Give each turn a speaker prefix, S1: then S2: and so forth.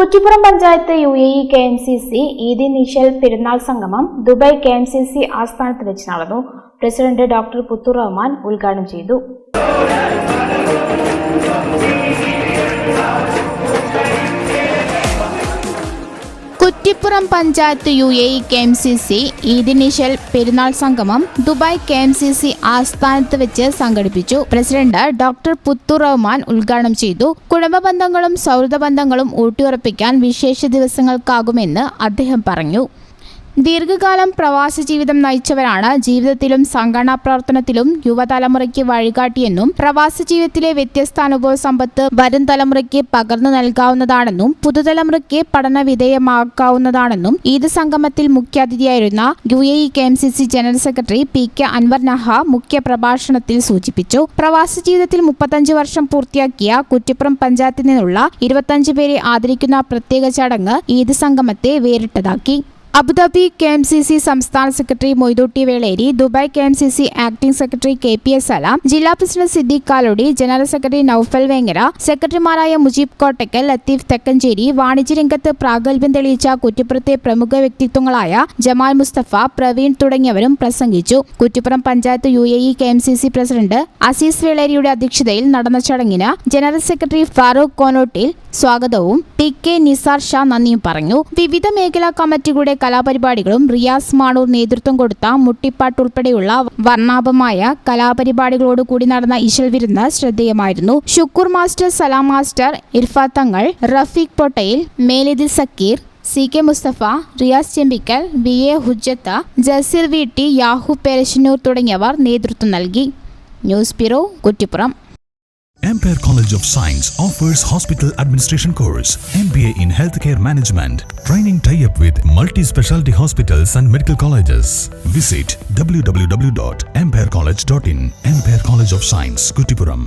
S1: Kuttippuram panchayat UAE KMCC Eid initial പെരുന്നാൾ സംഗമം Dubai KMCC ആസ്ഥാനത്ത് വെച്ച് നടന്നു. പ്രസിഡന്റ് ഡോക്ടർ പുത്തൂർ റഹ്മാൻ ഉദ്ഘാടനം ചെയ്തു. Kuttippuram panchayat UAE KMCC Eid initial പെരുന്നാൾ സംഗമം ദുബായ് KMCC ആസ്ഥാനത്ത് വെച്ച് സംഘടിപ്പിച്ചു. പ്രസിഡന്റ് ഡോക്ടർ പുത്തൂർ റഹ്മാൻ ഉദ്ഘാടനം ചെയ്തു. കുടുംബ ബന്ധങ്ങളും സൗഹൃദ ബന്ധങ്ങളും ഊട്ടിയുറപ്പിക്കാൻ വിശേഷ ദിവസങ്ങൾക്കാകുമെന്ന് അദ്ദേഹം പറഞ്ഞു. ദീർഘകാലം പ്രവാസ ജീവിതം നയിച്ചവരാണ് ജീവിതത്തിലും സംഘടനാ പ്രവർത്തനത്തിലും യുവതലമുറയ്ക്ക് വഴികാട്ടിയെന്നും പ്രവാസ ജീവിതത്തിലെ വ്യത്യസ്ത അനുഭവ സമ്പത്ത് വരും തലമുറയ്ക്ക് പകർന്നു നൽകാവുന്നതാണെന്നും പുതുതലമുറയ്ക്ക് പഠന വിധേയമാക്കാവുന്നതാണെന്നും ഈദ് സംഗമത്തിൽ മുഖ്യാതിഥിയായിരുന്ന UAE KMCC general secretary PK Anwar Naha മുഖ്യ പ്രഭാഷണത്തിൽ സൂചിപ്പിച്ചു. പ്രവാസ ജീവിതത്തിൽ 35 വർഷം പൂർത്തിയാക്കിയ കുറ്റിപ്പുറം പഞ്ചായത്തിൽ നിന്നുള്ള 25 പേരെ ആദരിക്കുന്ന പ്രത്യേക ചടങ്ങ് ഈദ് സംഗമത്തെ വേറിട്ടതാക്കി. അബുദാബി KMCC സംസ്ഥാന secretary Moythootty Veleri, Dubai KMCC acting secretary KPS Salam, ജില്ലാ president Siddique Kalodi, general secretary Noufal Vengara, സെക്രട്ടറിമാരായ മുജീബ് കോട്ടക്കൽ, ലത്തീഫ് തെക്കഞ്ചേരി, വാണിജ്യരംഗത്ത് പ്രാഗൽഭ്യം തെളിയിച്ച കുറ്റിപ്പുറത്തെ പ്രമുഖ വ്യക്തിത്വങ്ങളായ ജമാൽ മുസ്തഫ, പ്രവീൺ തുടങ്ങിയവരും പ്രസംഗിച്ചു. Kuttippuram panchayat UAE KMCC president Aziz വേളേരിയുടെ അധ്യക്ഷതയിൽ നടന്ന ചടങ്ങിന് ജനറൽ സെക്രട്ടറി ഫാറൂഖ് കോനോട്ടിൽ സ്വാഗതവും TK നിസാർ ഷാ നന്ദിയും പറഞ്ഞു. വിവിധ മേഖലാ കമ്മിറ്റികളുടെ കലാപരിപാടികളും റിയാസ് മാണൂർ നേതൃത്വം കൊടുത്ത മുട്ടിപ്പാട്ട് ഉൾപ്പെടെയുള്ള വർണ്ണാഭമായ കലാപരിപാടികളോടുകൂടി നടന്ന ഇശൽ വിരുന്ന് ശ്രദ്ധേയമായിരുന്നു. ഷുക്കൂർ മാസ്റ്റർ, സലാം മാസ്റ്റർ, ഇർഫാത്ത് തങ്ങൾ, റഫീഖ് പൊട്ടയിൽ, മേലിദിൽ സക്കീർ, CK മുസ്തഫ, റിയാസ് ചെമ്പിക്കൽ, BA ഹുജ്ജത്ത, ജസീർ വീട്ടി, യാഹു പേരശ്ശന്നൂർ തുടങ്ങിയവർ നേതൃത്വം നൽകി. News bureau, Kuttippuram.
S2: Ampere College of Science offers Hospital Administration course, MBA in Healthcare Management, training tie-up with multi-specialty hospitals and medical colleges. Visit www.amperecollege.in. Ampere College of Science, Kuttipuram.